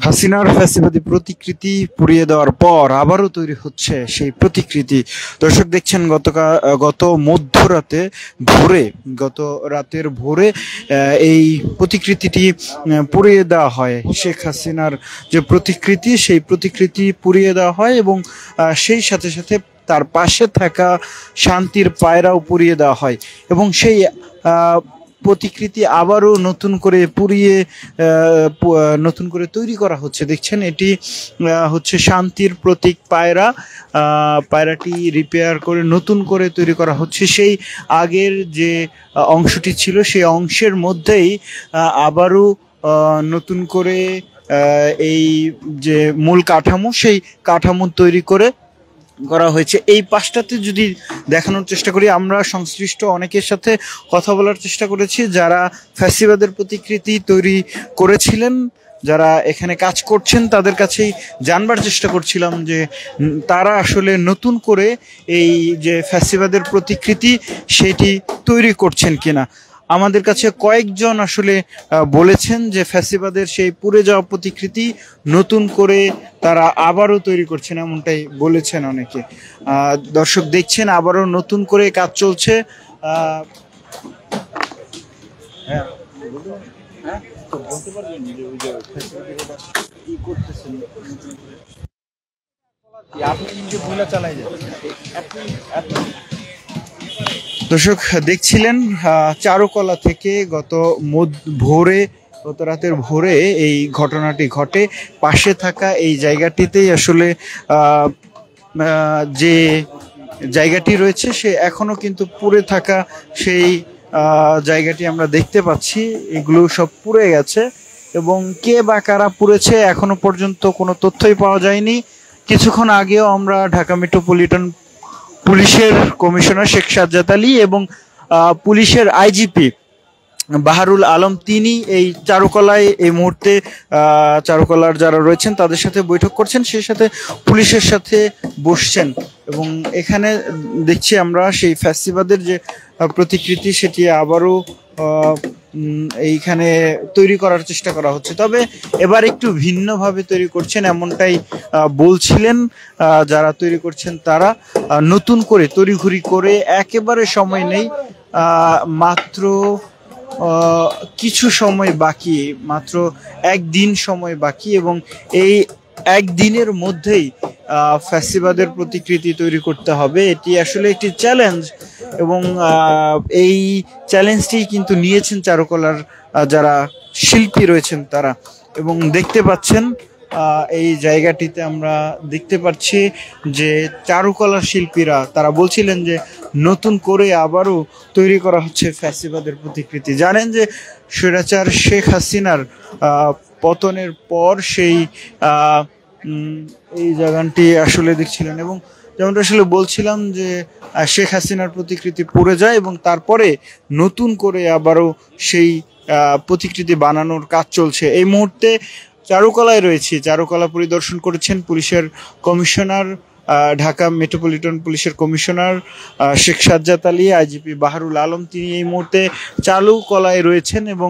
হাসিনার ফ্যাসিবাদী প্রতিকৃতি পুড়িয়ে দেওয়ার পর আবারও তৈরি হচ্ছে সেই প্রতিকৃতি। দর্শক দেখছেন গত মধ্যরাতে ভোরে গত রাতের ভোরে এই প্রতিকৃতিটি পুড়িয়ে দেওয়া হয়। শেখ হাসিনার যে প্রতিকৃতি সেই প্রতিকৃতি পুড়িয়ে দেওয়া হয় এবং সেই সাথে সাথে তার পাশে থাকা শান্তির পায়রাও পুড়িয়ে দেওয়া হয় এবং সেই প্রতিকৃতি আবারও নতুন করে পুড়িয়ে নতুন করে তৈরি করা হচ্ছে। দেখছেন এটি হচ্ছে শান্তির প্রতীক পায়রা। পায়রাটি রিপেয়ার করে নতুন করে তৈরি করা হচ্ছে। সেই আগের যে অংশটি ছিল সেই অংশের মধ্যেই আবারও নতুন করে এই যে মূল কাঠামো সেই কাঠামো তৈরি করা হয়েছে। এই পাশটাতে যদি দেখানোর চেষ্টা করি, আমরা সংশ্লিষ্ট অনেকের সাথে কথা বলার চেষ্টা করেছি যারা ফ্যাসিবাদের প্রতিকৃতি তৈরি করেছিলেন, যারা এখানে কাজ করছেন, তাদের কাছেই জানবার চেষ্টা করছিলাম যে তারা আসলে নতুন করে এই যে ফ্যাসিবাদের প্রতিকৃতি সেটি তৈরি করছেন কিনা। আমাদের কাছে কয়েকজন আসলে বলেছেন যে ফ্যাসিবাদের সেই পুড়ে যাওয়া প্রতিকৃতি নতুন করে তারা আবারও তৈরি করছেন, এমনটাই বলেছেন অনেকে। দর্শক দেখছেন আবারও নতুন করে কাজ চলছে। দর্শক দেখছিলেন চারুকলা থেকে গত রাতের ভোরে এই ঘটনাটি ঘটে। পাশে থাকা এই জায়গাটিতেই আসলে যে জায়গাটি রয়েছে সে এখনো কিন্তু পুড়ে থাকা সেই জায়গাটি আমরা দেখতে পাচ্ছি। এগুলো সব পুড়ে গেছে এবং কে বা কারা পুড়েছে এখনো পর্যন্ত কোনো তথ্যই পাওয়া যায়নি। কিছুক্ষণ আগেও আমরা ঢাকা মেট্রোপলিটন পুলিশের কমিশনার শেখ সাজ্জাদ আলী এবং পুলিশের আইজিপি বাহারুল আলম তিনি এই চারুকলায় এই মুহূর্তে চারুকলার যারা রয়েছেন তাদের সাথে বৈঠক করছেন, সেই সাথে পুলিশের সাথে বসছেন এবং এখানে দেখছি আমরা সেই ফ্যাসিবাদের যে প্রতিকৃতি সেটি আবারও এইখানে তৈরি করার চেষ্টা করা হচ্ছে। তবে এবার একটু ভিন্নভাবে তৈরি করছেন এমনটাই বলছিলেন যারা তৈরি করছেন তারা। নতুন করে তড়িঘড়ি করে একেবারে সময় নেই, মাত্র কিছু সময় বাকি, মাত্র একদিন সময় বাকি এবং এই একদিনের মধ্যেই ফ্যাসিবাদের প্রতিকৃতি তৈরি করতে হবে। এটি আসলে একটি চ্যালেঞ্জ এবং এই চ্যালেঞ্জটি কিন্তু নিয়েছেন চারুকলার যারা শিল্পী রয়েছেন তারা। এবং দেখতে পাচ্ছেন এই জায়গাটিতে আমরা দেখতে পাচ্ছি যে চারুকলার শিল্পীরা তারা বলছিলেন যে নতুন করে আবারও তৈরি করা হচ্ছে ফ্যাসিবাদের প্রতিকৃতি। জানেন যে স্বৈরাচার শেখ হাসিনার পতনের পর সেই এই জায়গাটি আসলে দেখছিলেন এবং যেমনটা আসলে বলছিলাম যে শেখ হাসিনার প্রতিকৃতি পড়ে যায় এবং তারপরে নতুন করে আবারও সেই প্রতিকৃতি বানানোর কাজ চলছে। এই মুহূর্তে চারুকলায় রয়েছি, চারুকলা পরিদর্শন করেছেন পুলিশের কমিশনার, ঢাকা মেট্রোপলিটন পুলিশের কমিশনার শেখ সাজ্জাদ আলী, আইজিপি বাহারুল আলম তিনি এই মুহূর্তে চারুকলায় রয়েছেন এবং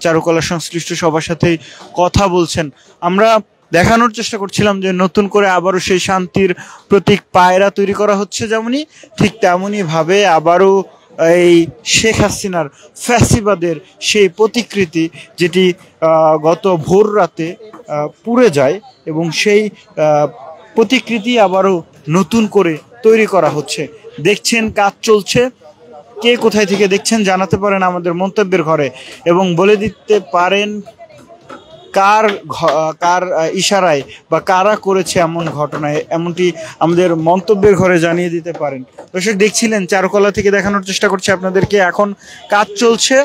চারুকলা সংশ্লিষ্ট সবার সাথেই কথা বলছেন। আমরা দেখানোর চেষ্টা করছিলাম যে নতুন করে আবারও সেই শান্তির প্রতীক পায়রা তৈরি করা হচ্ছে, যেমনই ঠিক তেমনই ভাবে আবারও এই শেখ হাসিনার ফ্যাসিবাদের সেই প্রতিকৃতি যেটি গত ভোর রাতে পুড়ে যায় এবং সেই প্রতিকৃতি আবারও নতুন করে তৈরি করা হচ্ছে। দেখছেন কাজ চলছে, কে কোথায় থেকে দেখছেন জানাতে পারেন আমাদের মন্তব্যের ঘরে এবং বলে দিতে পারেন কার ইশারায় বা কারা করেছে এমন ঘটনায়, এমনটি আমাদের মন্তব্যের ঘরে জানিয়ে দিতে পারেন। দর্শক দেখছিলেন চারুকলা থেকে দেখানোর চেষ্টা করছে আপনাদেরকে, এখন কাজ চলছে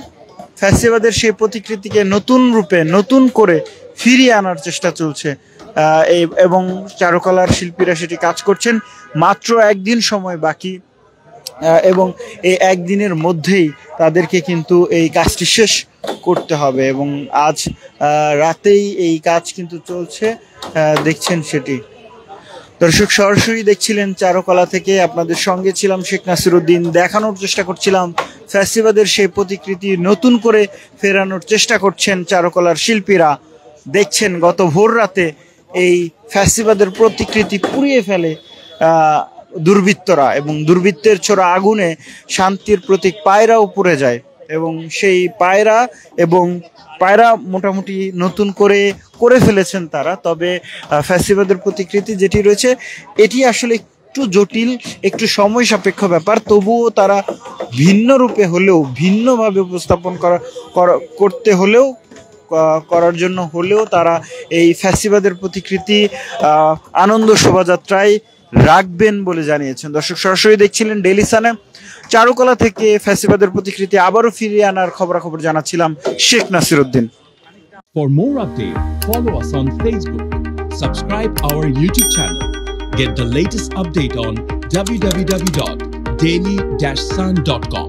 ফ্যাসিবাদের সেই প্রতিকৃতিকে নতুন রূপে নতুন করে ফিরিয়ে আনার চেষ্টা চলছে এবং চারুকলার শিল্পীরা সেটি কাজ করছেন। মাত্র একদিন সময় বাকি এবং এই একদিনের মধ্যেই তাদেরকে কিন্তু এই কাজটি শেষ করতে হবে এবং আজ রাতেই এই কাজ কিন্তু চলছে, দেখছেন সেটি। দর্শক সরাসরি দেখছিলেন চারুকলা থেকে, আপনাদের সঙ্গে ছিলাম শেখ নাসিরউদ্দিন। দেখানোর চেষ্টা করছিলাম ফ্যাসিবাদের সেই প্রতিকৃতি নতুন করে ফেরানোর চেষ্টা করছেন চারুকলার শিল্পীরা। দেখছেন গত ভোর রাতে এই ফ্যাসিবাদের প্রতিকৃতি পুড়িয়ে ফেলে দুর্বৃত্তরা, এবং দুর্বৃত্তের ছোড়া আগুনে শান্তির প্রতীক পায়রাও পুড়ে যায়। এবং সেই পায়রা মোটামুটি নতুন করে ফেলেছেন তারা। তবে ফ্যাসিবাদের প্রতিকৃতি যেটি রয়েছে এটি আসলে একটু জটিল, একটু সময় সাপেক্ষ ব্যাপার। তবুও তারা ভিন্ন রূপে হলেও, ভিন্নভাবে উপস্থাপন করতে হলেও, করার জন্য হলেও তারা এই ফ্যাসিবাদের প্রতিকৃতি আনন্দ শোভাযাত্রায় রাখবেন বলে জানিয়েছেন। দর্শক, সরাসরি দেখছিলেন ডেইলি সানে। চারুকলা থেকে ফ্যাসিবাদের প্রতিকৃতি আবারও ফিরিয়ে আনার খবরাখবর জানাচ্ছিলাম Sheikh Nasiruddin. For more updates, follow us on Facebook, subscribe our YouTube channel, get the latest update on www.daily-sun.com.